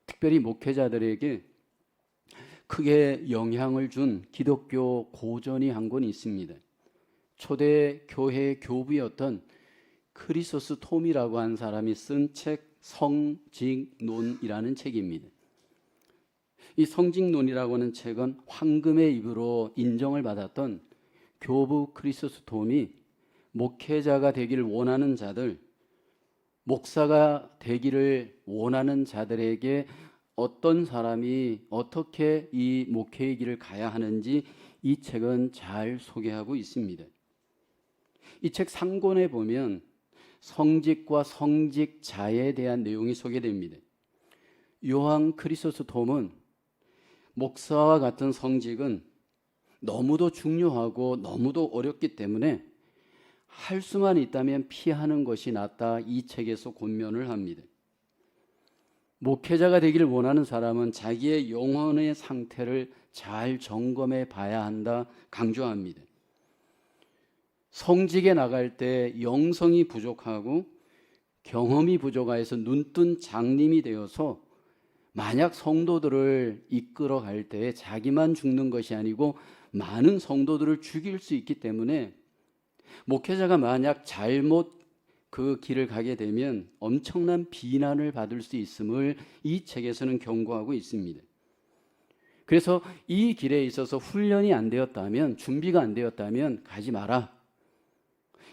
특별히 목회자들에게 크게 영향을 준 기독교 고전이 한 권 있습니다. 초대 교회 교부였던 크리소스톰이라고 한 사람이 쓴 책 성직론이라는 책입니다. 이 성직론이라고 하는 책은 황금의 입으로 인정을 받았던 교부 크리소스톰이 목회자가 되기를 원하는 자들, 목사가 되기를 원하는 자들에게 어떤 사람이 어떻게 이 목회의 길을 가야 하는지 이 책은 잘 소개하고 있습니다. 이 책 상권에 보면 성직과 성직자에 대한 내용이 소개됩니다. 요한 크리소스톰은 목사와 같은 성직은 너무도 중요하고 너무도 어렵기 때문에 할 수만 있다면 피하는 것이 낫다, 이 책에서 권면을 합니다. 목회자가 되기를 원하는 사람은 자기의 영혼의 상태를 잘 점검해 봐야 한다, 강조합니다. 성직에 나갈 때 영성이 부족하고 경험이 부족해서 눈뜬 장님이 되어서 만약 성도들을 이끌어 갈 때 자기만 죽는 것이 아니고 많은 성도들을 죽일 수 있기 때문에 목회자가 만약 잘못 그 길을 가게 되면 엄청난 비난을 받을 수 있음을 이 책에서는 경고하고 있습니다. 그래서 이 길에 있어서 훈련이 안 되었다면, 준비가 안 되었다면 가지 마라,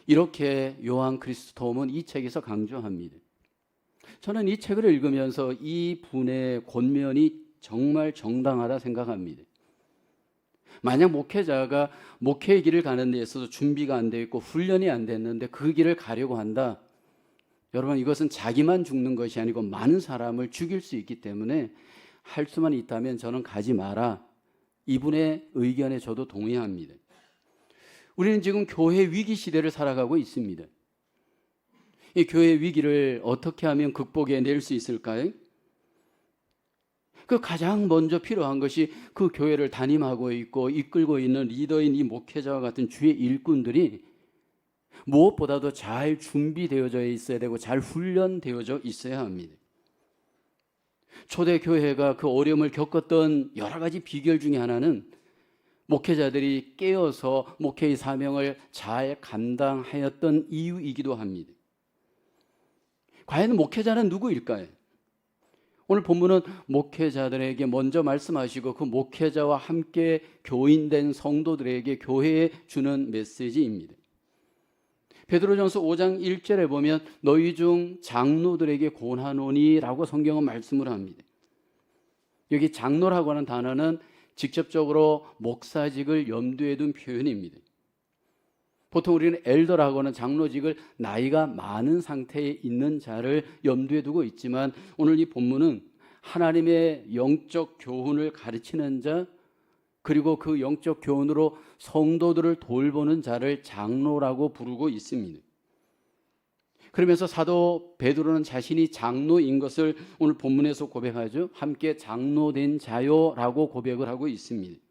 이렇게 요한 크리소스톰은 이 책에서 강조합니다. 저는 이 책을 읽으면서 이 분의 권면이 정말 정당하다 생각합니다. 만약 목회자가 목회의 길을 가는 데 있어서 준비가 안 되어 있고 훈련이 안 됐는데 그 길을 가려고 한다, 여러분, 이것은 자기만 죽는 것이 아니고 많은 사람을 죽일 수 있기 때문에 할 수만 있다면 저는 가지 마라, 이분의 의견에 저도 동의합니다. 우리는 지금 교회 위기 시대를 살아가고 있습니다. 이 교회 위기를 어떻게 하면 극복해낼 수 있을까요? 그 가장 먼저 필요한 것이 그 교회를 담임하고 있고 이끌고 있는 리더인 이 목회자와 같은 주의 일꾼들이 무엇보다도 잘 준비되어져 있어야 되고 잘 훈련되어져 있어야 합니다. 초대 교회가 그 어려움을 겪었던 여러 가지 비결 중에 하나는 목회자들이 깨어서 목회의 사명을 잘 감당하였던 이유이기도 합니다. 과연 목회자는 누구일까요? 오늘 본문은 목회자들에게 먼저 말씀하시고 그 목회자와 함께 교인된 성도들에게 교회에 주는 메시지입니다. 베드로전서 5장 1절에 보면 너희 중 장로들에게 권하노니 라고 성경은 말씀을 합니다. 여기 장로라고 하는 단어는 직접적으로 목사직을 염두에 둔 표현입니다. 보통 우리는 엘더라고 하는 장로직을 나이가 많은 상태에 있는 자를 염두에 두고 있지만 오늘 이 본문은 하나님의 영적 교훈을 가르치는 자, 그리고 그 영적 교훈으로 성도들을 돌보는 자를 장로라고 부르고 있습니다. 그러면서 사도 베드로는 자신이 장로인 것을 오늘 본문에서 고백하죠. 함께 장로된 자요라고 고백을 하고 있습니다.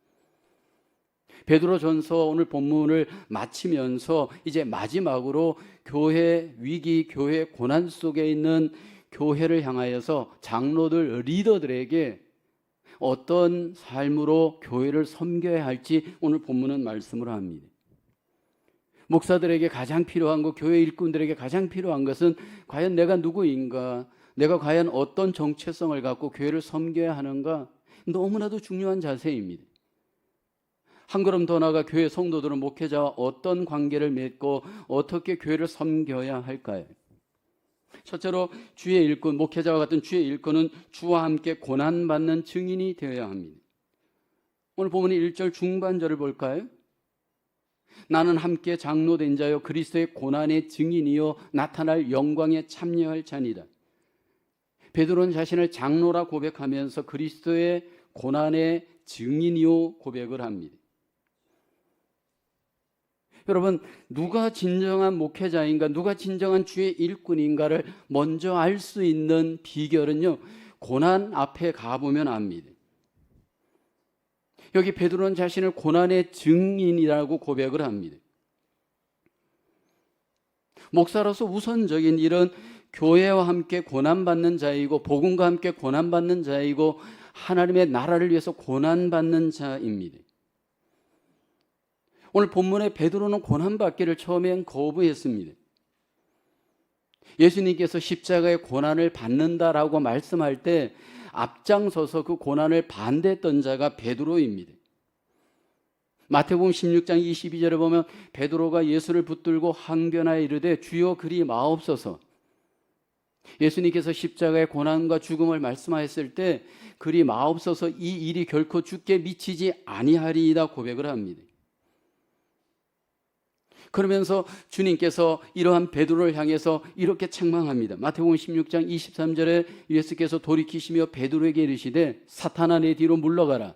베드로전서 오늘 본문을 마치면서 이제 마지막으로 교회 위기, 교회 고난 속에 있는 교회를 향하여서 장로들, 리더들에게 어떤 삶으로 교회를 섬겨야 할지 오늘 본문은 말씀을 합니다. 목사들에게 가장 필요한 것, 교회 일꾼들에게 가장 필요한 것은 과연 내가 누구인가, 내가 과연 어떤 정체성을 갖고 교회를 섬겨야 하는가, 너무나도 중요한 자세입니다. 한 걸음 더 나아가 교회 성도들은 목회자와 어떤 관계를 맺고 어떻게 교회를 섬겨야 할까요? 첫째로 주의 일꾼, 목회자와 같은 주의 일꾼은 주와 함께 고난받는 증인이 되어야 합니다. 오늘 본문의 1절 중반절을 볼까요? 나는 함께 장로된 자요 그리스도의 고난의 증인이요 나타날 영광에 참여할 자니다. 베드로는 자신을 장로라 고백하면서 그리스도의 고난의 증인이요 고백을 합니다. 여러분, 누가 진정한 목회자인가, 누가 진정한 주의 일꾼인가를 먼저 알 수 있는 비결은요, 고난 앞에 가보면 압니다. 여기 베드로는 자신을 고난의 증인이라고 고백을 합니다. 목사로서 우선적인 일은 교회와 함께 고난받는 자이고 복음과 함께 고난받는 자이고 하나님의 나라를 위해서 고난받는 자입니다. 오늘 본문에 베드로는 고난받기를 처음엔 거부했습니다. 예수님께서 십자가의 고난을 받는다라고 말씀할 때 앞장서서 그 고난을 반대했던 자가 베드로입니다. 마태복음 16장 22절에 보면 베드로가 예수를 붙들고 항변하여 이르되 주여 그리 마옵소서. 예수님께서 십자가의 고난과 죽음을 말씀하였을 때 그리 마옵소서, 이 일이 결코 주께 미치지 아니하리이다 고백을 합니다. 그러면서 주님께서 이러한 베드로를 향해서 이렇게 책망합니다. 마태복음 16장 23절에 예수께서 돌이키시며 베드로에게 이르시되 사탄아 내 뒤로 물러가라.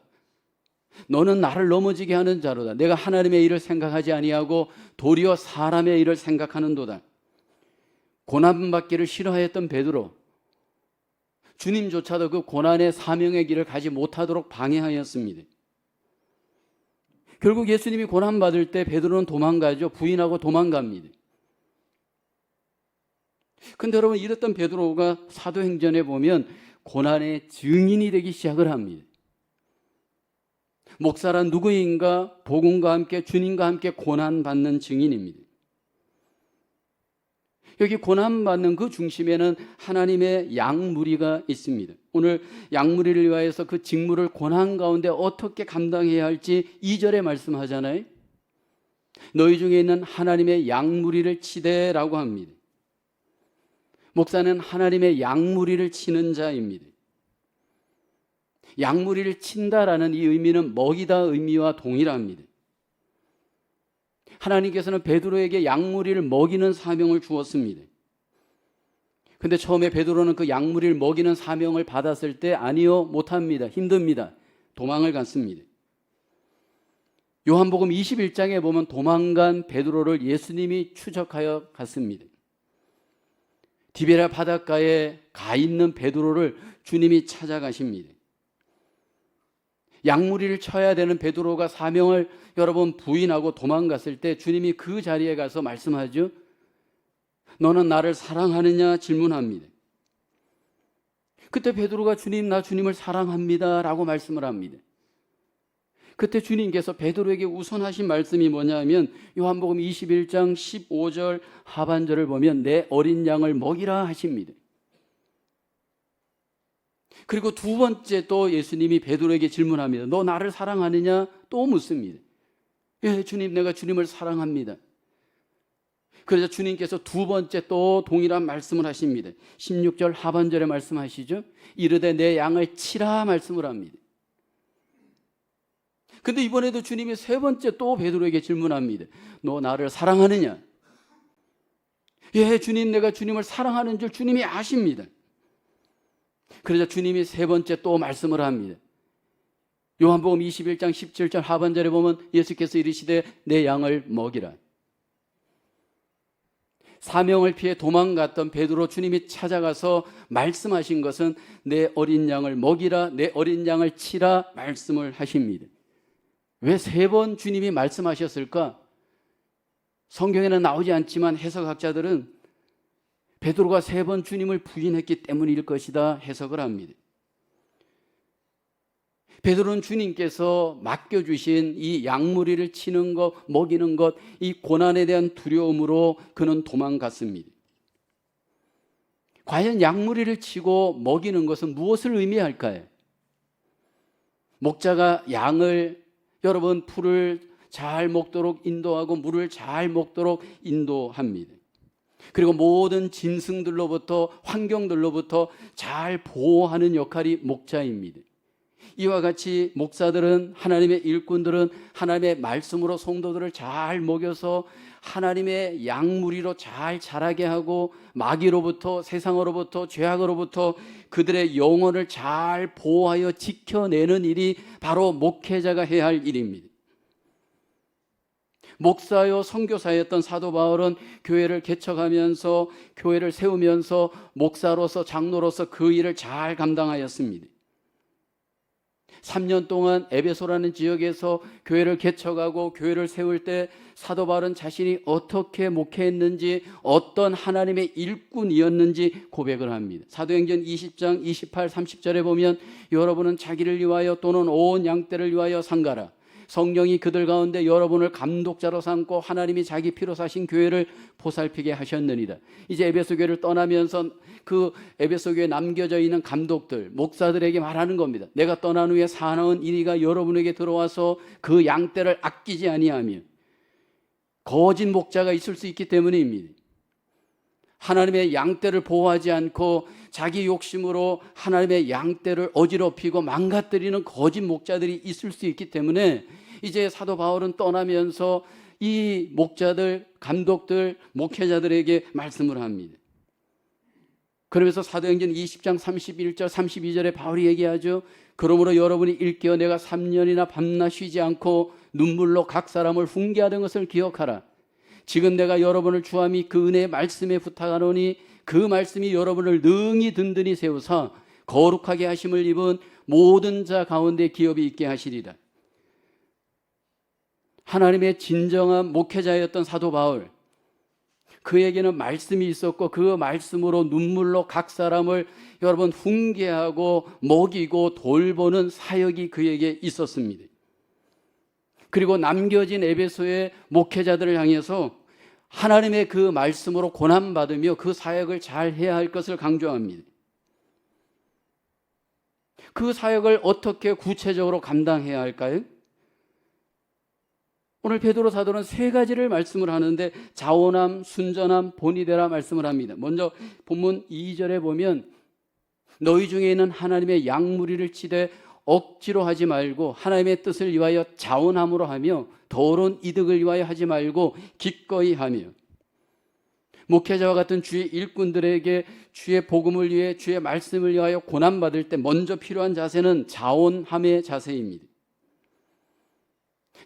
너는 나를 넘어지게 하는 자로다. 내가 하나님의 일을 생각하지 아니하고 도리어 사람의 일을 생각하는도다. 고난받기를 싫어했던 베드로, 주님조차도 그 고난의 사명의 길을 가지 못하도록 방해하였습니다. 결국 예수님이 고난받을 때 베드로는 도망가죠. 부인하고 도망갑니다. 근데 여러분, 이랬던 베드로가 사도행전에 보면 고난의 증인이 되기 시작을 합니다. 목사란 누구인가? 복음과 함께 주님과 함께 고난받는 증인입니다. 여기 고난받는 그 중심에는 하나님의 양무리가 있습니다. 오늘 양무리를 위하여서 그 직무를 고난 가운데 어떻게 감당해야 할지 2절에 말씀하잖아요. 너희 중에 있는 하나님의 양무리를 치되라고 합니다. 목사는 하나님의 양무리를 치는 자입니다. 양무리를 친다라는 이 의미는 먹이다 의미와 동일합니다. 하나님께서는 베드로에게 양무리를 먹이는 사명을 주었습니다. 근데 처음에 베드로는 그 양무리를 먹이는 사명을 받았을 때 아니요, 못합니다. 힘듭니다. 도망을 갔습니다. 요한복음 21장에 보면 도망간 베드로를 예수님이 추적하여 갔습니다. 디베랴 바닷가에 가 있는 베드로를 주님이 찾아가십니다. 양무리를 쳐야 되는 베드로가 사명을 여러분 부인하고 도망갔을 때 주님이 그 자리에 가서 말씀하죠. 너는 나를 사랑하느냐 질문합니다. 그때 베드로가 주님, 나 주님을 사랑합니다 라고 말씀을 합니다. 그때 주님께서 베드로에게 우선하신 말씀이 뭐냐면 요한복음 21장 15절 하반절을 보면 내 어린 양을 먹이라 하십니다. 그리고 두 번째 또 예수님이 베드로에게 질문합니다. 너 나를 사랑하느냐? 또 묻습니다. 예, 주님, 내가 주님을 사랑합니다. 그래서 주님께서 두 번째 또 동일한 말씀을 하십니다. 16절 하반절에 말씀하시죠. 이르되 내 양을 치라 말씀을 합니다. 근데 이번에도 주님이 세 번째 또 베드로에게 질문합니다. 너 나를 사랑하느냐? 예, 주님, 내가 주님을 사랑하는 줄 주님이 아십니다. 그래서 주님이 세 번째 또 말씀을 합니다. 요한복음 21장 17절 하반절에 보면 예수께서 이르시되 내 양을 먹이라. 사명을 피해 도망갔던 베드로 주님이 찾아가서 말씀하신 것은 내 어린 양을 먹이라, 내 어린 양을 치라 말씀을 하십니다. 왜 세 번 주님이 말씀하셨을까? 성경에는 나오지 않지만 해석학자들은 베드로가 세 번 주님을 부인했기 때문일 것이다 해석을 합니다. 베드로는 주님께서 맡겨주신 이 양무리를 치는 것, 먹이는 것, 이 고난에 대한 두려움으로 그는 도망갔습니다. 과연 양무리를 치고 먹이는 것은 무엇을 의미할까요? 목자가 양을 여러분 풀을 잘 먹도록 인도하고 물을 잘 먹도록 인도합니다. 그리고 모든 짐승들로부터 환경들로부터 잘 보호하는 역할이 목자입니다. 이와 같이 목사들은 하나님의 일꾼들은 하나님의 말씀으로 성도들을 잘 먹여서 하나님의 양무리로 잘 자라게 하고 마귀로부터 세상으로부터 죄악으로부터 그들의 영혼을 잘 보호하여 지켜내는 일이 바로 목회자가 해야 할 일입니다. 목사요 선교사였던 사도 바울은 교회를 개척하면서 교회를 세우면서 목사로서 장로로서 그 일을 잘 감당하였습니다. 3년 동안 에베소라는 지역에서 교회를 개척하고 교회를 세울 때 사도 바울은 자신이 어떻게 목회했는지, 어떤 하나님의 일꾼이었는지 고백을 합니다. 사도행전 20장 28, 30절에 보면 여러분은 자기를 위하여 또는 온 양떼를 위하여 상가라. 성령이 그들 가운데 여러분을 감독자로 삼고 하나님이 자기 피로 사신 교회를 보살피게 하셨느니라. 이제 에베소 교회를 떠나면서 그 에베소 교회에 남겨져 있는 감독들, 목사들에게 말하는 겁니다. 내가 떠난 후에 사나운 이리가 여러분에게 들어와서 그 양떼를 아끼지 아니하며, 거짓 목자가 있을 수 있기 때문입니다. 하나님의 양떼를 보호하지 않고 자기 욕심으로 하나님의 양떼를 어지럽히고 망가뜨리는 거짓 목자들이 있을 수 있기 때문에 이제 사도 바울은 떠나면서 이 목자들, 감독들, 목회자들에게 말씀을 합니다. 그러면서 사도행전 20장 31절 32절에 바울이 얘기하죠. 그러므로 여러분이 일깨어 내가 3년이나 밤낮 쉬지 않고 눈물로 각 사람을 훈계하던 것을 기억하라. 지금 내가 여러분을 주함이 그 은혜의 말씀에 부탁하노니 그 말씀이 여러분을 능히 든든히 세우사 거룩하게 하심을 입은 모든 자 가운데 기업이 있게 하시리라. 하나님의 진정한 목회자였던 사도 바울, 그에게는 말씀이 있었고 그 말씀으로 눈물로 각 사람을 여러분 훈계하고 먹이고 돌보는 사역이 그에게 있었습니다. 그리고 남겨진 에베소의 목회자들을 향해서 하나님의 그 말씀으로 고난받으며 그 사역을 잘 해야 할 것을 강조합니다. 그 사역을 어떻게 구체적으로 감당해야 할까요? 오늘 베드로 사도는 세 가지를 말씀을 하는데 자원함, 순전함, 본이 되라 말씀을 합니다. 먼저 본문 2절에 보면 너희 중에 있는 하나님의 양무리를 치되 억지로 하지 말고 하나님의 뜻을 위하여 자원함으로 하며 더러운 이득을 위하여 하지 말고 기꺼이 하며, 목회자와 같은 주의 일꾼들에게 주의 복음을 위해 주의 말씀을 위하여 고난받을 때 먼저 필요한 자세는 자원함의 자세입니다.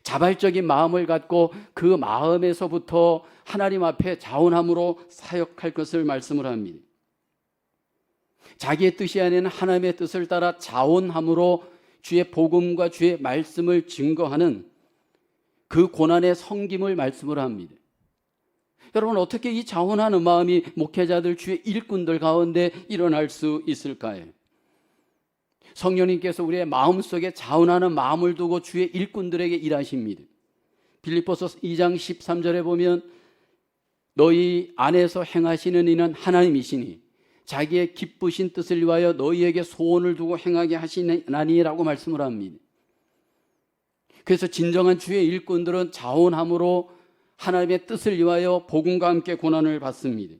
자발적인 마음을 갖고 그 마음에서부터 하나님 앞에 자원함으로 사역할 것을 말씀을 합니다. 자기의 뜻이 아닌 하나님의 뜻을 따라 자원함으로 주의 복음과 주의 말씀을 증거하는 그 고난의 섬김을 말씀을 합니다. 여러분, 어떻게 이 자원하는 마음이 목회자들, 주의 일꾼들 가운데 일어날 수 있을까요? 성령님께서 우리의 마음속에 자원하는 마음을 두고 주의 일꾼들에게 일하십니다. 빌립보서 2장 13절에 보면 너희 안에서 행하시는 이는 하나님이시니 자기의 기쁘신 뜻을 위하여 너희에게 소원을 두고 행하게 하시나니라고 말씀을 합니다. 그래서 진정한 주의 일꾼들은 자원함으로 하나님의 뜻을 위하여 복음과 함께 고난을 받습니다.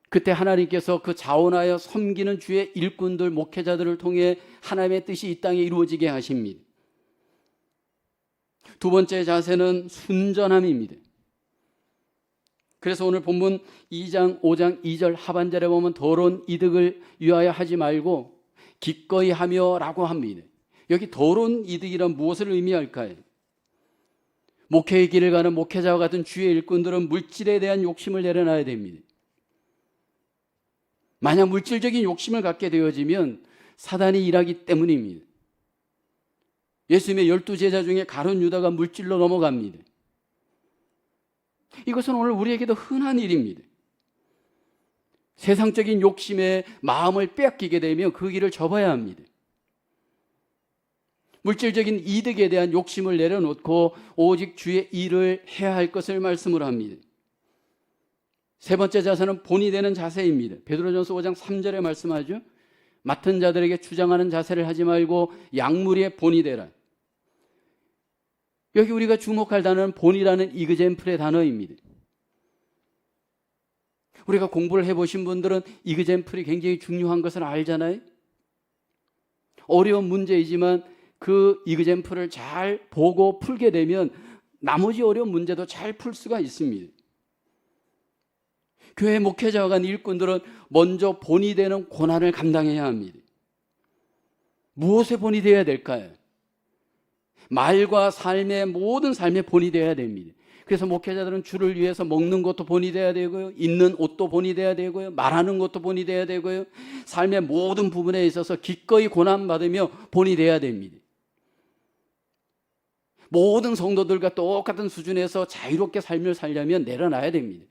그때 하나님께서 그 자원하여 섬기는 주의 일꾼들, 목회자들을 통해 하나님의 뜻이 이 땅에 이루어지게 하십니다. 두 번째 자세는 순전함입니다. 그래서 오늘 본문 2장 5장 2절 하반절에 보면 더러운 이득을 위하여 하지 말고 기꺼이 하며 라고 합니다. 여기 더러운 이득이란 무엇을 의미할까요? 목회의 길을 가는 목회자와 같은 주의 일꾼들은 물질에 대한 욕심을 내려놔야 됩니다. 만약 물질적인 욕심을 갖게 되어지면 사단이 일하기 때문입니다. 예수님의 12제자 중에 가룟 유다가 물질로 넘어갑니다. 이것은 오늘 우리에게도 흔한 일입니다. 세상적인 욕심에 마음을 빼앗기게 되면 그 길을 접어야 합니다. 물질적인 이득에 대한 욕심을 내려놓고 오직 주의 일을 해야 할 것을 말씀을 합니다. 세 번째 자세는 본이 되는 자세입니다. 베드로전서 5장 3절에 말씀하죠. 맡은 자들에게 주장하는 자세를 하지 말고 양무리의 본이 되라. 여기 우리가 주목할 단어는 본이라는 이그젠플의 단어입니다. 우리가 공부를 해보신 분들은 이그젠플이 굉장히 중요한 것을 알잖아요. 어려운 문제이지만 그 이그젠플을 잘 보고 풀게 되면 나머지 어려운 문제도 잘 풀 수가 있습니다. 교회 목회자와 같은 일꾼들은 먼저 본이 되는 고난을 감당해야 합니다. 무엇의 본이 되어야 될까요? 말과 삶의 모든 삶의 본이 되어야 됩니다. 그래서 목회자들은 주를 위해서 먹는 것도 본이 돼야 되고요, 입는 옷도 본이 돼야 되고요, 말하는 것도 본이 돼야 되고요, 삶의 모든 부분에 있어서 기꺼이 고난받으며 본이 돼야 됩니다. 모든 성도들과 똑같은 수준에서 자유롭게 삶을 살려면 내려놔야 됩니다.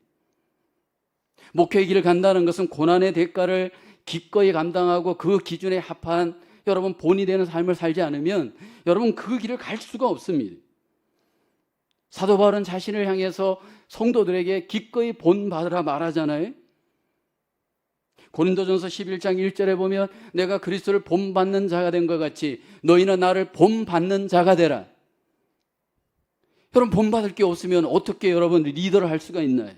목회의 길을 간다는 것은 고난의 대가를 기꺼이 감당하고 그 기준에 합한 여러분 본이 되는 삶을 살지 않으면 여러분 그 길을 갈 수가 없습니다. 사도 바울은 자신을 향해서 성도들에게 기꺼이 본받으라 말하잖아요. 고린도전서 11장 1절에 보면 내가 그리스도를 본받는 자가 된 것 같이 너희는 나를 본받는 자가 되라. 여러분 본받을 게 없으면 어떻게 여러분 리더를 할 수가 있나요?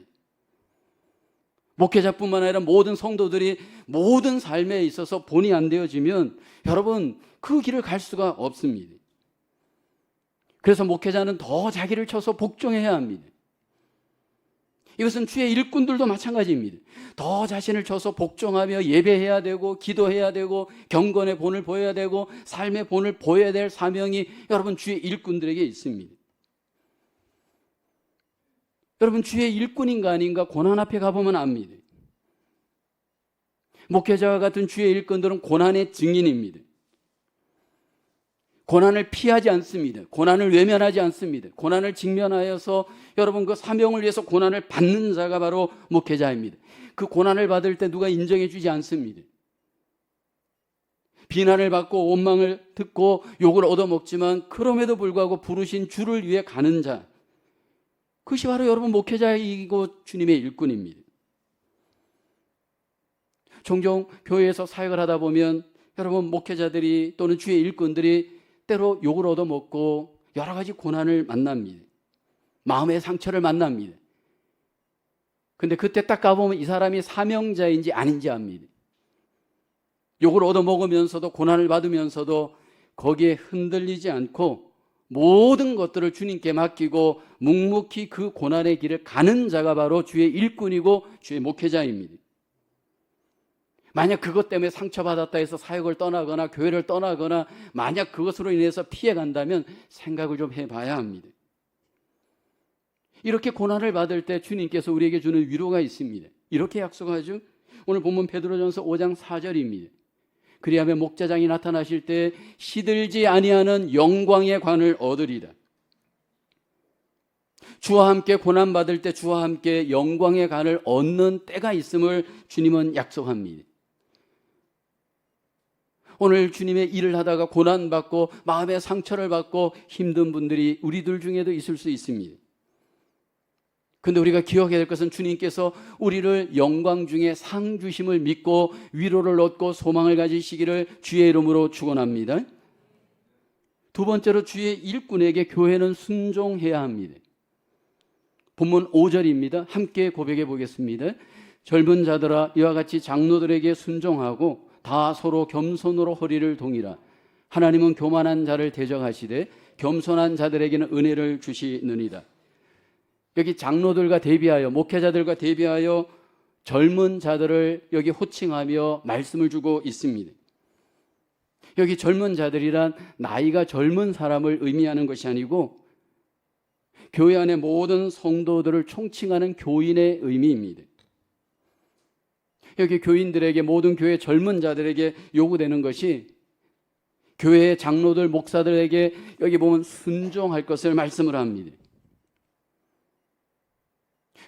목회자뿐만 아니라 모든 성도들이 모든 삶에 있어서 본이 안 되어지면 여러분 그 길을 갈 수가 없습니다. 그래서 목회자는 더 자기를 쳐서 복종해야 합니다. 이것은 주의 일꾼들도 마찬가지입니다. 더 자신을 쳐서 복종하며 예배해야 되고 기도해야 되고 경건의 본을 보여야 되고 삶의 본을 보여야 될 사명이 여러분 주의 일꾼들에게 있습니다. 여러분 주의 일꾼인가 아닌가 고난 앞에 가보면 압니다. 목회자와 같은 주의 일꾼들은 고난의 증인입니다. 고난을 피하지 않습니다. 고난을 외면하지 않습니다. 고난을 직면하여서 여러분 그 사명을 위해서 고난을 받는 자가 바로 목회자입니다. 그 고난을 받을 때 누가 인정해 주지 않습니다. 비난을 받고 원망을 듣고 욕을 얻어먹지만 그럼에도 불구하고 부르신 주를 위해 가는 자, 그것이 바로 여러분 목회자이고 주님의 일꾼입니다. 종종 교회에서 사역을 하다 보면 여러분 목회자들이 또는 주의 일꾼들이 때로 욕을 얻어먹고 여러 가지 고난을 만납니다. 마음의 상처를 만납니다. 근데 그때 딱 가보면 이 사람이 사명자인지 아닌지 압니다. 욕을 얻어먹으면서도 고난을 받으면서도 거기에 흔들리지 않고 모든 것들을 주님께 맡기고 묵묵히 그 고난의 길을 가는 자가 바로 주의 일꾼이고 주의 목회자입니다. 만약 그것 때문에 상처받았다 해서 사역을 떠나거나 교회를 떠나거나 만약 그것으로 인해서 피해간다면 생각을 좀 해봐야 합니다. 이렇게 고난을 받을 때 주님께서 우리에게 주는 위로가 있습니다. 이렇게 약속하죠. 오늘 본문 베드로전서 5장 4절입니다. 그리하면 목자장이 나타나실 때 시들지 아니하는 영광의 관을 얻으리라. 주와 함께 고난받을 때 주와 함께 영광의 관을 얻는 때가 있음을 주님은 약속합니다. 오늘 주님의 일을 하다가 고난받고 마음의 상처를 받고 힘든 분들이 우리들 중에도 있을 수 있습니다. 근데 우리가 기억해야 될 것은 주님께서 우리를 영광 중에 상 주심을 믿고 위로를 얻고 소망을 가지시기를 주의 이름으로 축원합니다. 두 번째로 주의 일꾼에게 교회는 순종해야 합니다. 본문 5절입니다. 함께 고백해 보겠습니다. 젊은 자들아 이와 같이 장로들에게 순종하고 다 서로 겸손으로 허리를 동이라. 하나님은 교만한 자를 대적하시되 겸손한 자들에게는 은혜를 주시느니라. 여기 장로들과 대비하여 목회자들과 대비하여 젊은 자들을 여기 호칭하며 말씀을 주고 있습니다. 여기 젊은 자들이란 나이가 젊은 사람을 의미하는 것이 아니고 교회 안의 모든 성도들을 총칭하는 교인의 의미입니다. 여기 교인들에게 모든 교회 젊은 자들에게 요구되는 것이 교회의 장로들 목사들에게 여기 보면 순종할 것을 말씀을 합니다.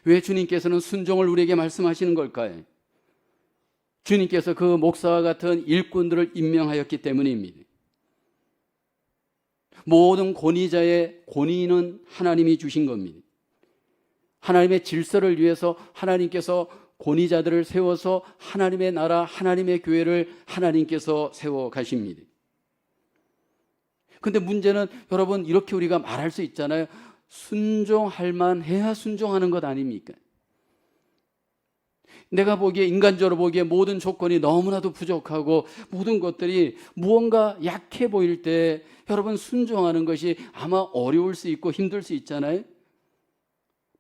왜 주님께서는 순종을 우리에게 말씀하시는 걸까요? 주님께서 그 목사와 같은 일꾼들을 임명하였기 때문입니다. 모든 권위자의 권위는 하나님이 주신 겁니다. 하나님의 질서를 위해서 하나님께서 권위자들을 세워서 하나님의 나라, 하나님의 교회를 하나님께서 세워 가십니다. 근데 문제는 여러분 이렇게 우리가 말할 수 있잖아요. 순종할 만해야 순종하는 것 아닙니까? 내가 보기에 인간적으로 보기에 모든 조건이 너무나도 부족하고 모든 것들이 무언가 약해 보일 때 여러분 순종하는 것이 아마 어려울 수 있고 힘들 수 있잖아요.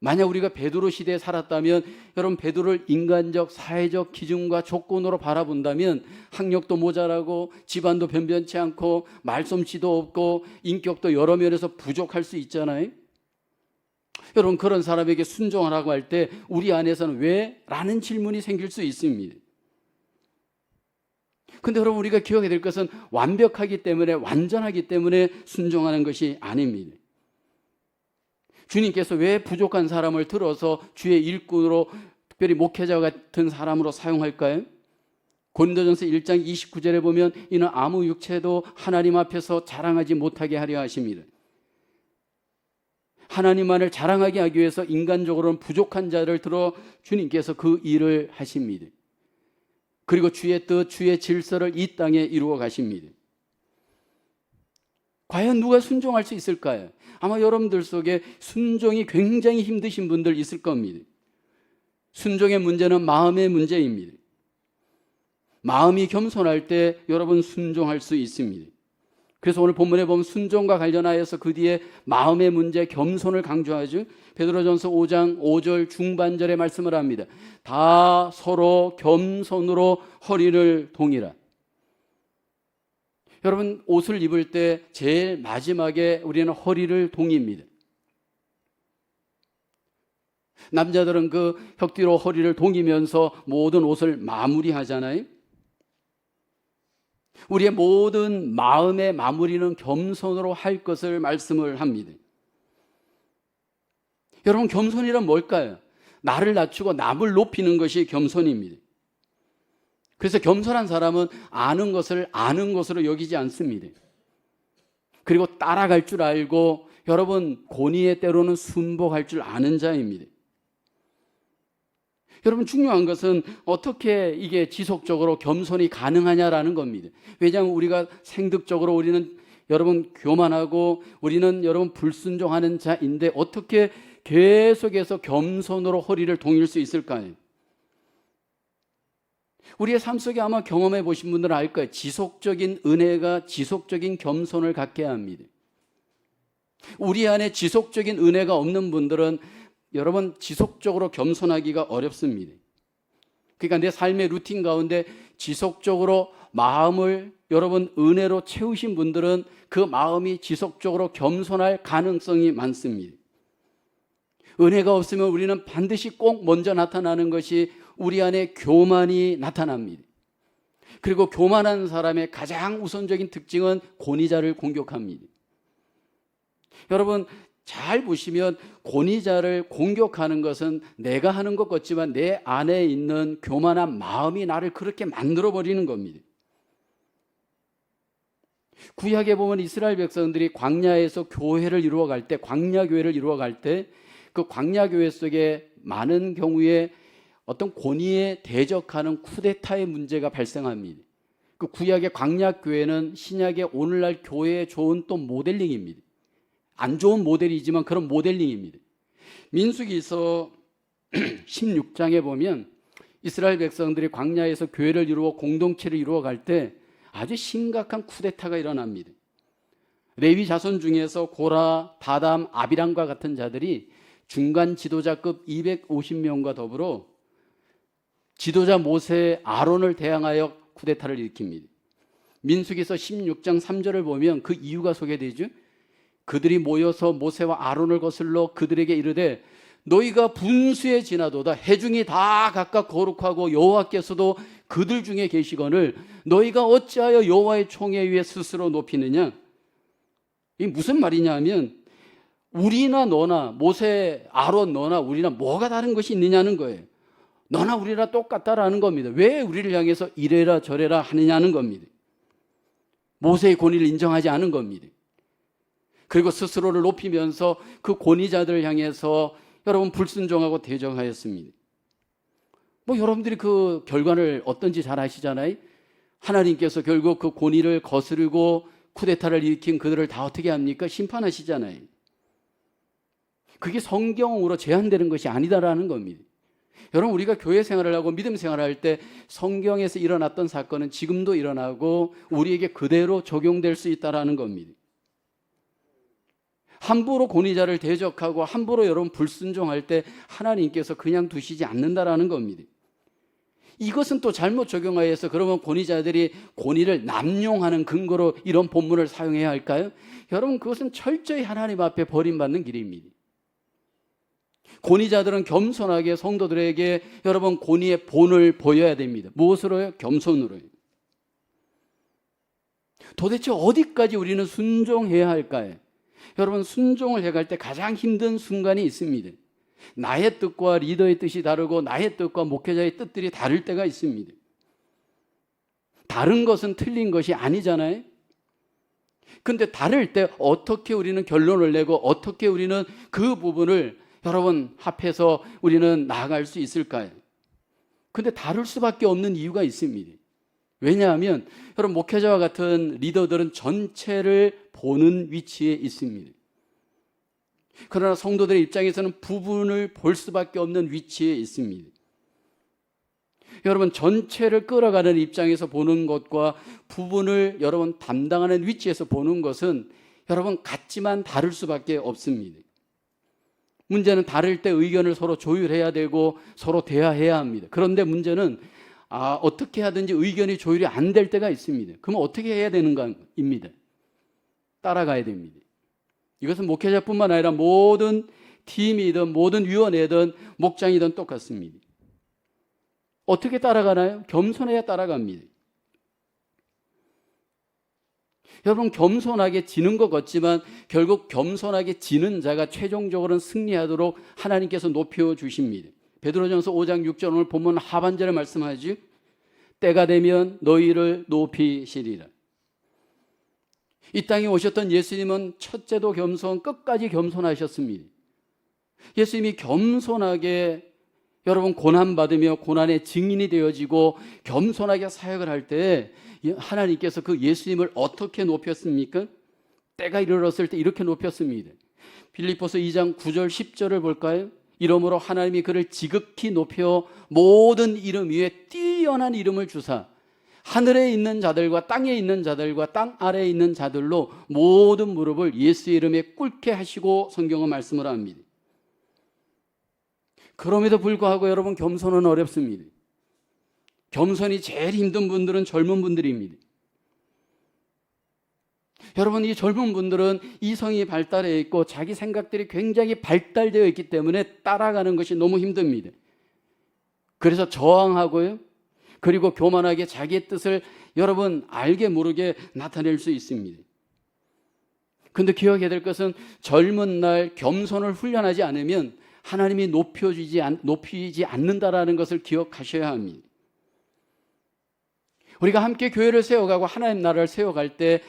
만약 우리가 베드로 시대에 살았다면 여러분 베드로를 인간적 사회적 기준과 조건으로 바라본다면 학력도 모자라고 집안도 변변치 않고 말솜씨도 없고 인격도 여러 면에서 부족할 수 있잖아요. 여러분, 그런 사람에게 순종하라고 할 때 우리 안에서는 왜? 라는 질문이 생길 수 있습니다. 근데 여러분, 우리가 기억해야 될 것은 완벽하기 때문에, 완전하기 때문에 순종하는 것이 아닙니다. 주님께서 왜 부족한 사람을 들어서 주의 일꾼으로, 특별히 목회자 같은 사람으로 사용할까요? 고린도전서 1장 29절에 보면 이는 아무 육체도 하나님 앞에서 자랑하지 못하게 하려 하십니다. 하나님만을 자랑하게 하기 위해서 인간적으로는 부족한 자를 들어 주님께서 그 일을 하십니다. 그리고 주의 뜻, 주의 질서를 이 땅에 이루어 가십니다. 과연 누가 순종할 수 있을까요? 아마 여러분들 속에 순종이 굉장히 힘드신 분들 있을 겁니다. 순종의 문제는 마음의 문제입니다. 마음이 겸손할 때 여러분 순종할 수 있습니다. 그래서 오늘 본문에 보면 순종과 관련하여서 그 뒤에 마음의 문제, 겸손을 강조하죠. 베드로전서 5장 5절 중반절에 말씀을 합니다. 다 서로 겸손으로 허리를 동이라. 여러분, 옷을 입을 때 제일 마지막에 우리는 허리를 동입니다. 남자들은 그 혁뒤로 허리를 동이면서 모든 옷을 마무리하잖아요. 우리의 모든 마음의 마무리는 겸손으로 할 것을 말씀을 합니다. 여러분, 겸손이란 뭘까요? 나를 낮추고 남을 높이는 것이 겸손입니다. 그래서 겸손한 사람은 아는 것을 아는 것으로 여기지 않습니다. 그리고 따라갈 줄 알고, 여러분, 권위에 때로는 순복할 줄 아는 자입니다. 여러분, 중요한 것은 어떻게 이게 지속적으로 겸손이 가능하냐라는 겁니다. 왜냐하면 우리가 생득적으로 우리는 여러분 교만하고 우리는 여러분 불순종하는 자인데 어떻게 계속해서 겸손으로 허리를 동일 수 있을까요? 우리의 삶 속에 아마 경험해 보신 분들은 알 거예요. 지속적인 은혜가 지속적인 겸손을 갖게 합니다. 우리 안에 지속적인 은혜가 없는 분들은 여러분 지속적으로 겸손하기가 어렵습니다. 그러니까 내 삶의 루틴 가운데 지속적으로 마음을 여러분 은혜로 채우신 분들은 그 마음이 지속적으로 겸손할 가능성이 많습니다. 은혜가 없으면 우리는 반드시 꼭 먼저 나타나는 것이 우리 안에 교만이 나타납니다. 그리고 교만한 사람의 가장 우선적인 특징은 권위자를 공격합니다. 여러분, 잘 보시면 권위자를 공격하는 것은 내가 하는 것 같지만 내 안에 있는 교만한 마음이 나를 그렇게 만들어버리는 겁니다. 구약에 보면 이스라엘 백성들이 광야에서 교회를 이루어갈 때, 광야교회를 이루어갈 때 그 광야교회 속에 많은 경우에 어떤 권위에 대적하는 쿠데타의 문제가 발생합니다. 그 구약의 광야교회는 신약의 오늘날 교회에 좋은 또 모델링입니다. 안 좋은 모델이지만 그런 모델링입니다. 민수기서 16장에 보면 이스라엘 백성들이 광야에서 교회를 이루어 공동체를 이루어갈 때 아주 심각한 쿠데타가 일어납니다. 레위 자손 중에서 고라, 다담, 아비람과 같은 자들이 중간 지도자급 250명과 더불어 지도자 모세 아론을 대항하여 쿠데타를 일으킵니다. 민수기서 16장 3절을 보면 그 이유가 소개되죠. 그들이 모여서 모세와 아론을 거슬러 그들에게 이르되 너희가 분수에 지나도다 회중이 다 각각 거룩하고 여호와께서도 그들 중에 계시거늘 너희가 어찌하여 여호와의 총회 위에 스스로 높이느냐. 이게 무슨 말이냐 하면 우리나 너나 모세, 아론 너나 우리나 뭐가 다른 것이 있느냐는 거예요. 너나 우리나 똑같다라는 겁니다. 왜 우리를 향해서 이래라 저래라 하느냐는 겁니다. 모세의 권위를 인정하지 않은 겁니다. 그리고 스스로를 높이면서 그 권위자들을 향해서 여러분 불순종하고 대적하였습니다. 뭐 여러분들이 그 결과를 어떤지 잘 아시잖아요. 하나님께서 결국 그 권위를 거스르고 쿠데타를 일으킨 그들을 다 어떻게 합니까? 심판하시잖아요. 그게 성경으로 제한되는 것이 아니다라는 겁니다. 여러분, 우리가 교회 생활을 하고 믿음 생활을 할 때 성경에서 일어났던 사건은 지금도 일어나고 우리에게 그대로 적용될 수 있다라는 겁니다. 함부로 권위자를 대적하고 함부로 여러분 불순종할 때 하나님께서 그냥 두시지 않는다라는 겁니다. 이것은 또 잘못 적용하여서 그러면 권위자들이 권위를 남용하는 근거로 이런 본문을 사용해야 할까요? 여러분, 그것은 철저히 하나님 앞에 버림받는 길입니다. 권위자들은 겸손하게 성도들에게 여러분 권위의 본을 보여야 됩니다. 무엇으로요? 겸손으로요. 도대체 어디까지 우리는 순종해야 할까요? 여러분, 순종을 해갈 때 가장 힘든 순간이 있습니다. 나의 뜻과 리더의 뜻이 다르고 나의 뜻과 목회자의 뜻들이 다를 때가 있습니다. 다른 것은 틀린 것이 아니잖아요. 근데 다를 때 어떻게 우리는 결론을 내고 어떻게 우리는 그 부분을 여러분 합해서 우리는 나아갈 수 있을까요? 근데 다를 수밖에 없는 이유가 있습니다. 왜냐하면 여러분 목회자와 같은 리더들은 전체를 보는 위치에 있습니다. 그러나 성도들의 입장에서는 부분을 볼 수밖에 없는 위치에 있습니다. 여러분 전체를 끌어가는 입장에서 보는 것과 부분을 여러분 담당하는 위치에서 보는 것은 여러분 같지만 다를 수밖에 없습니다. 문제는 다를 때 의견을 서로 조율해야 되고 서로 대화해야 합니다. 그런데 문제는 어떻게 하든지 의견이 조율이 안 될 때가 있습니다. 그러면 어떻게 해야 되는가입니다. 따라가야 됩니다. 이것은 목회자뿐만 아니라 모든 팀이든 모든 위원회든 목장이든 똑같습니다. 어떻게 따라가나요? 겸손해야 따라갑니다. 여러분 겸손하게 지는 것 같지만 결국 겸손하게 지는 자가 최종적으로는 승리하도록 하나님께서 높여주십니다. 베드로전서 5장 6절 오늘 본문 하반절에 말씀하지 때가 되면 너희를 높이시리라. 이 땅에 오셨던 예수님은 첫째도 겸손, 끝까지 겸손하셨습니다. 예수님이 겸손하게 여러분 고난받으며 고난의 증인이 되어지고 겸손하게 사역을 할 때 하나님께서 그 예수님을 어떻게 높였습니까? 때가 이르렀을 때 이렇게 높였습니다. 빌립보서 2장 9절 10절을 볼까요? 이러므로 하나님이 그를 지극히 높여 모든 이름 위에 뛰어난 이름을 주사 하늘에 있는 자들과 땅에 있는 자들과 땅 아래에 있는 자들로 모든 무릎을 예수의 이름에 꿇게 하시고 성경은 말씀을 합니다. 그럼에도 불구하고 여러분 겸손은 어렵습니다. 겸손이 제일 힘든 분들은 젊은 분들입니다. 여러분 이 젊은 분들은 이성이 발달해 있고 자기 생각들이 굉장히 발달되어 있기 때문에 따라가는 것이 너무 힘듭니다. 그래서 저항하고요. 그리고 교만하게 자기의 뜻을 여러분 알게 모르게 나타낼 수 있습니다. 그런데 기억해야 될 것은 젊은 날 겸손을 훈련하지 않으면 하나님이 높이지 않는다라는 것을 기억하셔야 합니다. 우리가 함께 교회를 세워가고 하나님 나라를 세워갈 때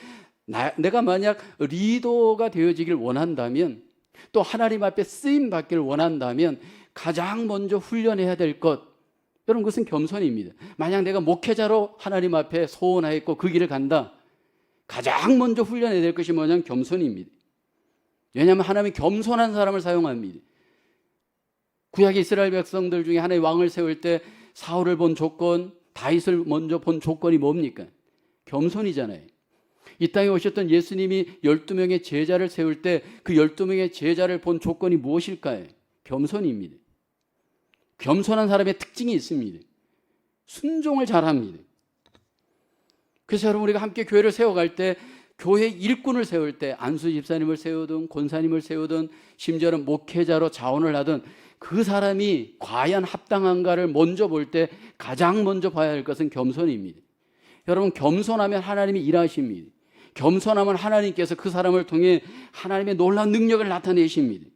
내가 만약 리더가 되어지길 원한다면 또 하나님 앞에 쓰임 받기를 원한다면 가장 먼저 훈련해야 될 것 여러분 그것은 겸손입니다. 만약 내가 목회자로 하나님 앞에 소원하였고 그 길을 간다. 가장 먼저 훈련해야 될 것이 뭐냐면 겸손입니다. 왜냐하면 하나님이 겸손한 사람을 사용합니다. 구약 이스라엘 백성들 중에 하나의 왕을 세울 때 사울을 본 조건, 다윗을 먼저 본 조건이 뭡니까? 겸손이잖아요. 이 땅에 오셨던 예수님이 12명의 제자를 세울 때 그 12명의 제자를 본 조건이 무엇일까요? 겸손입니다. 겸손한 사람의 특징이 있습니다. 순종을 잘합니다. 그래서 여러분 우리가 함께 교회를 세워갈 때 교회 일꾼을 세울 때 안수 집사님을 세우든 권사님을 세우든 심지어는 목회자로 자원을 하든 그 사람이 과연 합당한가를 먼저 볼 때 가장 먼저 봐야 할 것은 겸손입니다. 여러분 겸손하면 하나님이 일하십니다. 겸손하면 하나님께서 그 사람을 통해 하나님의 놀라운 능력을 나타내십니다.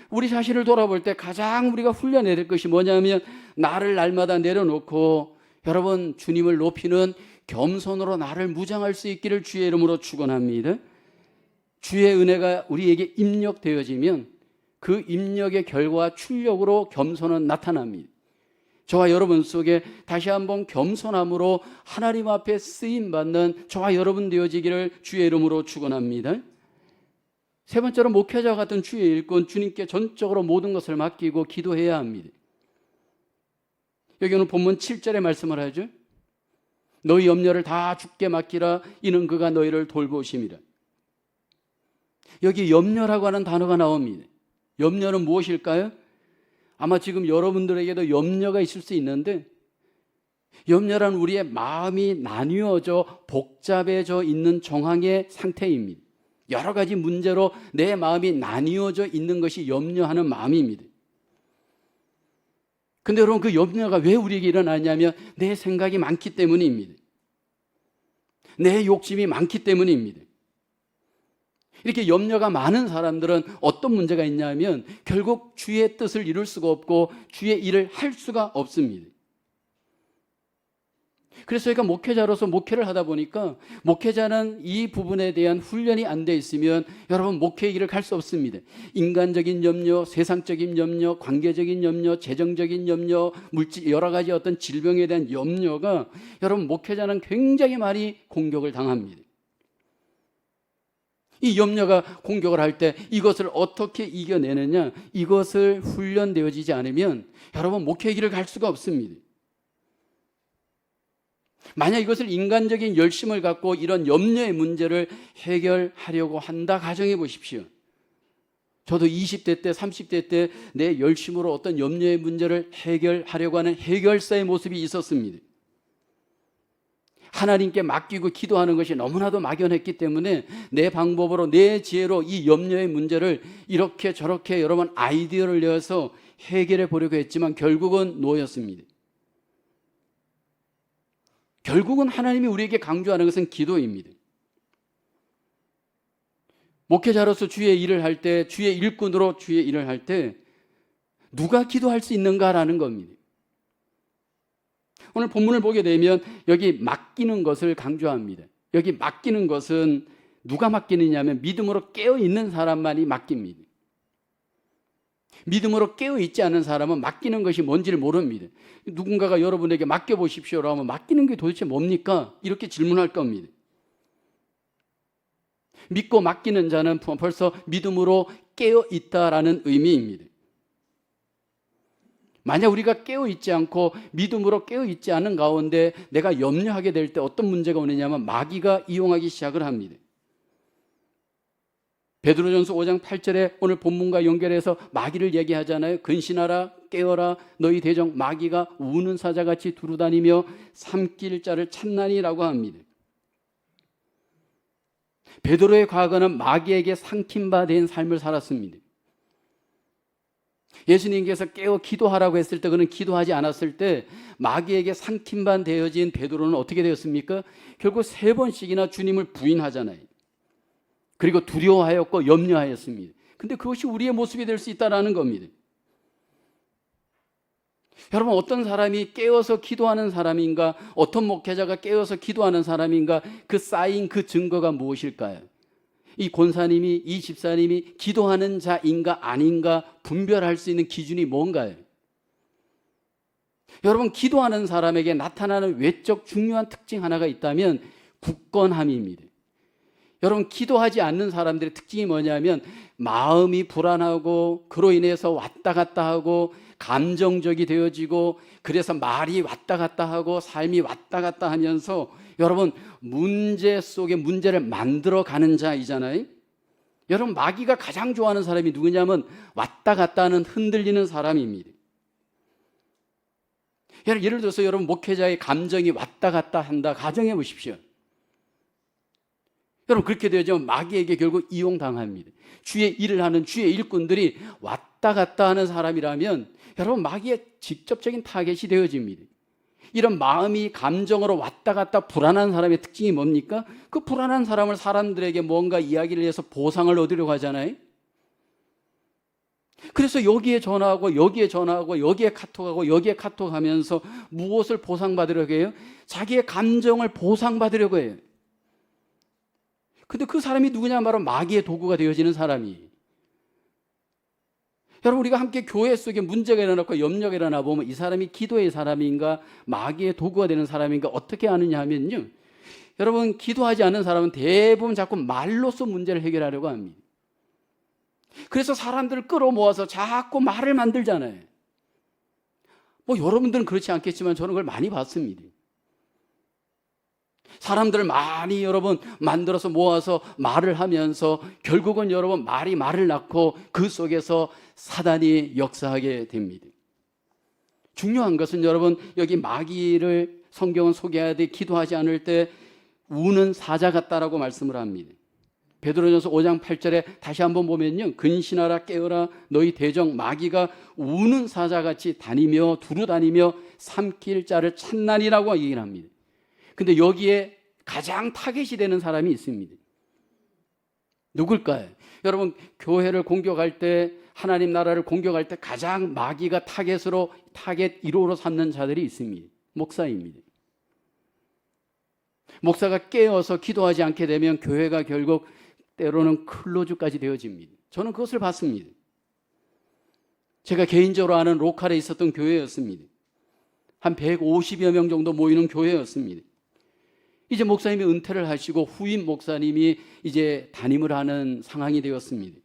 우리 자신을 돌아볼 때 가장 우리가 훈련해야 될 것이 뭐냐면 나를 날마다 내려놓고 여러분 주님을 높이는 겸손으로 나를 무장할 수 있기를 주의 이름으로 축원합니다. 주의 은혜가 우리에게 입력되어지면 그 입력의 결과 출력으로 겸손은 나타납니다. 저와 여러분 속에 다시 한번 겸손함으로 하나님 앞에 쓰임받는 저와 여러분 되어지기를 주의 이름으로 축원합니다. 세 번째로 목회자와 같은 주의 일꾼 주님께 전적으로 모든 것을 맡기고 기도해야 합니다. 여기 오늘 본문 7절에 말씀을 하죠. 너희 염려를 다 주께 맡기라 이는 그가 너희를 돌보심이라. 여기 염려라고 하는 단어가 나옵니다. 염려는 무엇일까요? 아마 지금 여러분들에게도 염려가 있을 수 있는데 염려란 우리의 마음이 나뉘어져 복잡해져 있는 정황의 상태입니다. 여러 가지 문제로 내 마음이 나뉘어져 있는 것이 염려하는 마음입니다. 근데 여러분, 그 염려가 왜 우리에게 일어나냐면 내 생각이 많기 때문입니다. 내 욕심이 많기 때문입니다. 이렇게 염려가 많은 사람들은 어떤 문제가 있냐면 결국 주의 뜻을 이룰 수가 없고 주의 일을 할 수가 없습니다. 그래서 저희가 목회자로서 목회를 하다 보니까 목회자는 이 부분에 대한 훈련이 안 돼 있으면 여러분 목회의 길을 갈 수 없습니다. 인간적인 염려, 세상적인 염려, 관계적인 염려, 재정적인 염려, 물질 여러 가지 어떤 질병에 대한 염려가 여러분 목회자는 굉장히 많이 공격을 당합니다. 이 염려가 공격을 할 때 이것을 어떻게 이겨내느냐, 이것을 훈련되어지지 않으면 여러분 목회의 길을 갈 수가 없습니다. 만약 이것을 인간적인 열심을 갖고 이런 염려의 문제를 해결하려고 한다 가정해 보십시오. 저도 20대 때 30대 때 내 열심으로 어떤 염려의 문제를 해결하려고 하는 해결사의 모습이 있었습니다. 하나님께 맡기고 기도하는 것이 너무나도 막연했기 때문에 내 방법으로 내 지혜로 이 염려의 문제를 이렇게 저렇게 여러 번 아이디어를 내어서 해결해 보려고 했지만 결국은 노였습니다. 결국은 하나님이 우리에게 강조하는 것은 기도입니다. 목회자로서 주의 일을 할 때, 주의 일꾼으로 주의 일을 할 때 누가 기도할 수 있는가라는 겁니다. 오늘 본문을 보게 되면 여기 맡기는 것을 강조합니다. 여기 맡기는 것은 누가 맡기느냐면 믿음으로 깨어있는 사람만이 맡깁니다. 믿음으로 깨어있지 않은 사람은 맡기는 것이 뭔지를 모릅니다. 누군가가 여러분에게 맡겨보십시오라고 하면 맡기는 게 도대체 뭡니까? 이렇게 질문할 겁니다. 믿고 맡기는 자는 벌써 믿음으로 깨어있다라는 의미입니다. 만약 우리가 깨어있지 않고 믿음으로 깨어있지 않은 가운데 내가 염려하게 될 때 어떤 문제가 오느냐면 마귀가 이용하기 시작을 합니다. 베드로전서 5장 8절에 오늘 본문과 연결해서 마귀를 얘기하잖아요. 근신하라, 깨어라, 너희 대적 마귀가 우는 사자같이 두루다니며 삼킬 자를 찾나니라고 합니다. 베드로의 과거는 마귀에게 삼킨 바 된 삶을 살았습니다. 예수님께서 깨어 기도하라고 했을 때 그는 기도하지 않았을 때 마귀에게 삼킨 바 되어진 베드로는 어떻게 되었습니까? 결국 3번씩이나 주님을 부인하잖아요. 그리고 두려워하였고 염려하였습니다. 근데 그것이 우리의 모습이 될 수 있다는 겁니다. 여러분, 어떤 사람이 깨어서 기도하는 사람인가, 어떤 목회자가 깨어서 기도하는 사람인가, 그 쌓인 그 증거가 무엇일까요? 이 권사님이, 이 집사님이 기도하는 자인가 아닌가 분별할 수 있는 기준이 뭔가요? 여러분, 기도하는 사람에게 나타나는 외적 중요한 특징 하나가 있다면 굳건함입니다. 여러분, 기도하지 않는 사람들의 특징이 뭐냐면 마음이 불안하고 그로 인해서 왔다 갔다 하고 감정적이 되어지고 그래서 말이 왔다 갔다 하고 삶이 왔다 갔다 하면서 여러분 문제 속에 문제를 만들어가는 자이잖아요. 여러분, 마귀가 가장 좋아하는 사람이 누구냐면 왔다 갔다 하는 흔들리는 사람입니다. 예를 들어서 여러분 목회자의 감정이 왔다 갔다 한다 가정해 보십시오. 여러분, 그렇게 되어지면 마귀에게 결국 이용당합니다. 주의 일을 하는 주의 일꾼들이 왔다 갔다 하는 사람이라면 여러분 마귀의 직접적인 타겟이 되어집니다. 이런 마음이 감정으로 왔다 갔다 불안한 사람의 특징이 뭡니까? 그 불안한 사람을 사람들에게 뭔가 이야기를 해서 보상을 얻으려고 하잖아요. 그래서 여기에 전화하고 여기에 전화하고 여기에 카톡하고 여기에 카톡하면서 무엇을 보상받으려고 해요? 자기의 감정을 보상받으려고 해요. 근데 그 사람이 누구냐 바로 마귀의 도구가 되어지는 사람이. 여러분, 우리가 함께 교회 속에 문제가 일어나고 염려가 일어나 보면 이 사람이 기도의 사람인가 마귀의 도구가 되는 사람인가 어떻게 아느냐 하면요, 여러분 기도하지 않는 사람은 대부분 자꾸 말로써 문제를 해결하려고 합니다. 그래서 사람들을 끌어모아서 자꾸 말을 만들잖아요. 뭐 여러분들은 그렇지 않겠지만 저는 그걸 많이 봤습니다. 사람들을 많이 여러분 만들어서 모아서 말을 하면서 결국은 여러분 말을 낳고 그 속에서 사단이 역사하게 됩니다. 중요한 것은 여러분 여기 마귀를 성경은 소개하되 기도하지 않을 때 우는 사자 같다라고 말씀을 합니다. 베드로전서 5장 8절에 다시 한번 보면요, 근신하라 깨어라 너희 대적 마귀가 우는 사자같이 다니며 두루 다니며 삼킬 자를 찾나니라고 얘기를 합니다. 근데 여기에 가장 타겟이 되는 사람이 있습니다. 누굴까요? 여러분, 교회를 공격할 때, 하나님 나라를 공격할 때 가장 마귀가 타겟 1호로 삼는 자들이 있습니다. 목사입니다. 목사가 깨어서 기도하지 않게 되면 교회가 결국 때로는 클로즈까지 되어집니다. 저는 그것을 봤습니다. 제가 개인적으로 아는 로컬에 있었던 교회였습니다. 한 150여 명 정도 모이는 교회였습니다. 이제 목사님이 은퇴를 하시고 후임 목사님이 이제 담임을 하는 상황이 되었습니다.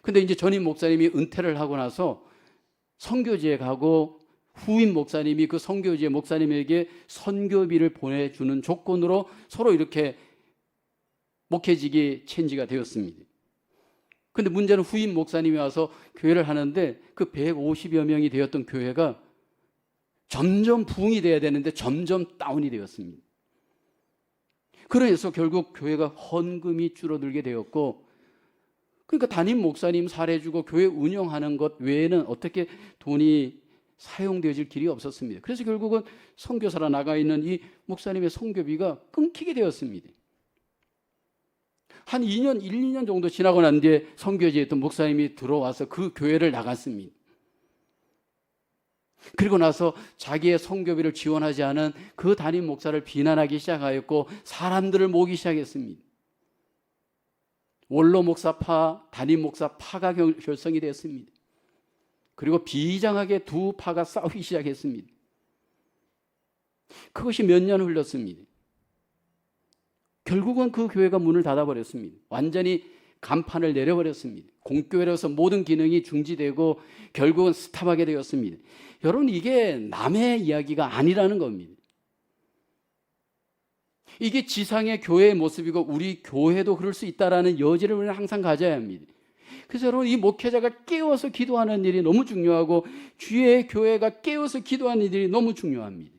근데 이제 전임 목사님이 은퇴를 하고 나서 선교지에 가고 후임 목사님이 그 선교지의 목사님에게 선교비를 보내주는 조건으로 서로 이렇게 목회직이 체인지가 되었습니다. 근데 문제는 후임 목사님이 와서 교회를 하는데 그 150여 명이 되었던 교회가 점점 부흥이 돼야 되는데 점점 다운이 되었습니다. 그래서 결국 교회가 헌금이 줄어들게 되었고, 그러니까 담임 목사님 살해주고 교회 운영하는 것 외에는 어떻게 돈이 사용되어질 길이 없었습니다. 그래서 결국은 선교사로 나가 있는 이 목사님의 선교비가 끊기게 되었습니다. 한 1, 2년 정도 지나고 난 뒤에 선교지에 있던 목사님이 들어와서 그 교회를 나갔습니다. 그리고 나서 자기의 선교비를 지원하지 않은 그 담임 목사를 비난하기 시작하였고 사람들을 모으기 시작했습니다. 원로 목사파, 담임 목사파가 결성이 됐습니다. 그리고 비장하게 두 파가 싸우기 시작했습니다. 그것이 몇 년 흘렀습니다. 결국은 그 교회가 문을 닫아버렸습니다. 완전히 간판을 내려버렸습니다. 공교회로서 모든 기능이 중지되고 결국은 스탑하게 되었습니다. 여러분, 이게 남의 이야기가 아니라는 겁니다. 이게 지상의 교회의 모습이고 우리 교회도 그럴 수 있다는 여지를 우리는 항상 가져야 합니다. 그래서 여러분, 이 목회자가 깨어서 기도하는 일이 너무 중요하고 주의 교회가 깨어서 기도하는 일이 너무 중요합니다.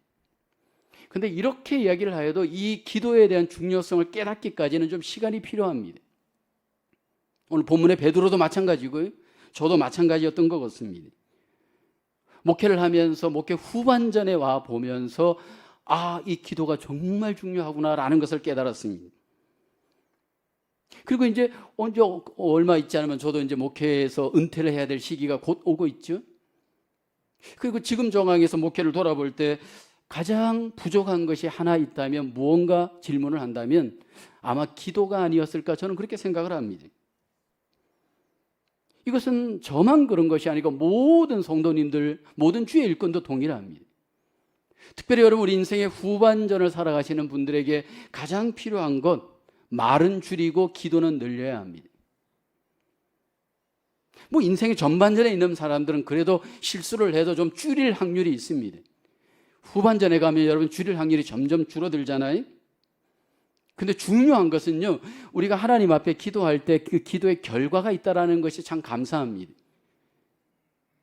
그런데 이렇게 이야기를 하여도 이 기도에 대한 중요성을 깨닫기까지는 좀 시간이 필요합니다. 오늘 본문의 베드로도 마찬가지고요, 저도 마찬가지였던 것 같습니다. 목회를 하면서 목회 후반전에 와 보면서 이 기도가 정말 중요하구나라는 것을 깨달았습니다. 그리고 이제 얼마 있지 않으면 저도 이제 목회에서 은퇴를 해야 될 시기가 곧 오고 있죠. 그리고 지금 정황에서 목회를 돌아볼 때 가장 부족한 것이 하나 있다면, 무언가 질문을 한다면 아마 기도가 아니었을까, 저는 그렇게 생각을 합니다. 이것은 저만 그런 것이 아니고 모든 성도님들, 모든 주의 일꾼도 동일합니다. 특별히 여러분, 우리 인생의 후반전을 살아가시는 분들에게 가장 필요한 것, 말은 줄이고 기도는 늘려야 합니다. 인생의 전반전에 있는 사람들은 그래도 실수를 해도 좀 줄일 확률이 있습니다. 후반전에 가면 여러분 줄일 확률이 점점 줄어들잖아요. 근데 중요한 것은요, 우리가 하나님 앞에 기도할 때 그 기도의 결과가 있다는 것이 참 감사합니다.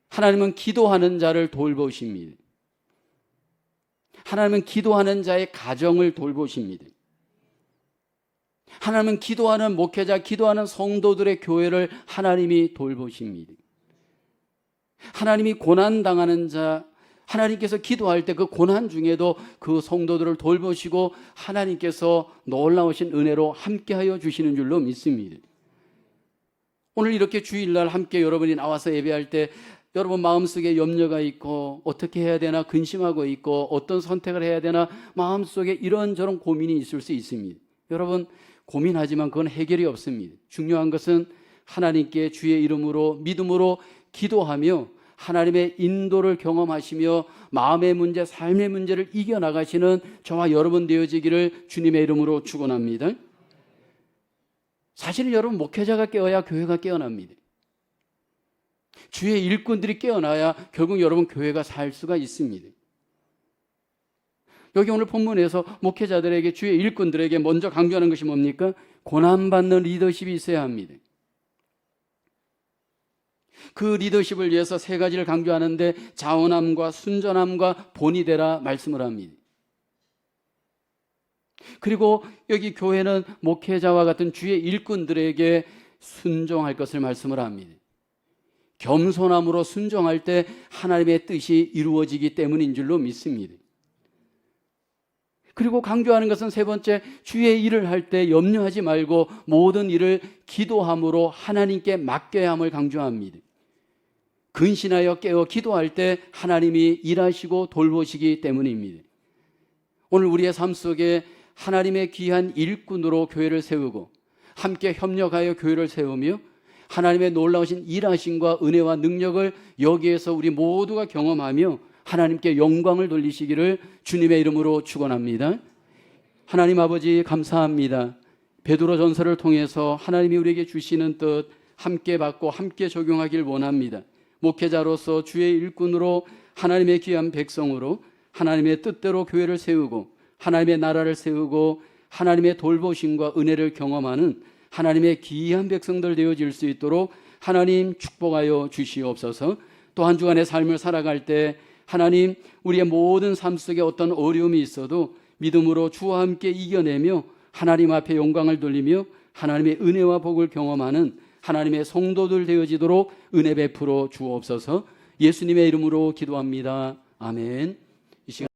하나님은 기도하는 자를 돌보십니다. 하나님은 기도하는 자의 가정을 돌보십니다. 하나님은 기도하는 목회자, 기도하는 성도들의 교회를 하나님이 돌보십니다. 하나님이 고난당하는 자, 하나님께서 기도할 때 그 고난 중에도 그 성도들을 돌보시고 하나님께서 놀라우신 은혜로 함께하여 주시는 줄로 믿습니다. 오늘 이렇게 주일날 함께 여러분이 나와서 예배할 때 여러분 마음속에 염려가 있고 어떻게 해야 되나 근심하고 있고 어떤 선택을 해야 되나 마음속에 이런저런 고민이 있을 수 있습니다. 여러분, 고민하지만 그건 해결이 없습니다. 중요한 것은 하나님께 주의 이름으로 믿음으로 기도하며 하나님의 인도를 경험하시며 마음의 문제, 삶의 문제를 이겨나가시는 저와 여러분 되어지기를 주님의 이름으로 축원합니다. 사실 여러분, 목회자가 깨어야 교회가 깨어납니다. 주의 일꾼들이 깨어나야 결국 여러분 교회가 살 수가 있습니다. 여기 오늘 본문에서 목회자들에게, 주의 일꾼들에게 먼저 강조하는 것이 뭡니까? 고난받는 리더십이 있어야 합니다. 그 리더십을 위해서 세 가지를 강조하는데 자원함과 순전함과 본이 되라 말씀을 합니다. 그리고 여기 교회는 목회자와 같은 주의 일꾼들에게 순종할 것을 말씀을 합니다. 겸손함으로 순종할 때 하나님의 뜻이 이루어지기 때문인 줄로 믿습니다. 그리고 강조하는 것은 세 번째, 주의 일을 할 때 염려하지 말고 모든 일을 기도함으로 하나님께 맡겨야 함을 강조합니다. 근신하여 깨어 기도할 때 하나님이 일하시고 돌보시기 때문입니다. 오늘 우리의 삶 속에 하나님의 귀한 일꾼으로 교회를 세우고 함께 협력하여 교회를 세우며 하나님의 놀라우신 일하심과 은혜와 능력을 여기에서 우리 모두가 경험하며 하나님께 영광을 돌리시기를 주님의 이름으로 축원합니다. 하나님 아버지 감사합니다. 베드로전서를 통해서 하나님이 우리에게 주시는 뜻 함께 받고 함께 적용하길 원합니다. 목회자로서 주의 일꾼으로 하나님의 귀한 백성으로 하나님의 뜻대로 교회를 세우고 하나님의 나라를 세우고 하나님의 돌보심과 은혜를 경험하는 하나님의 귀한 백성들 되어질 수 있도록 하나님 축복하여 주시옵소서. 또 한 주간의 삶을 살아갈 때 하나님 우리의 모든 삶 속에 어떤 어려움이 있어도 믿음으로 주와 함께 이겨내며 하나님 앞에 영광을 돌리며 하나님의 은혜와 복을 경험하는 하나님의 성도들 되어지도록 은혜 베풀어 주옵소서. 예수님의 이름으로 기도합니다. 아멘. 이 시간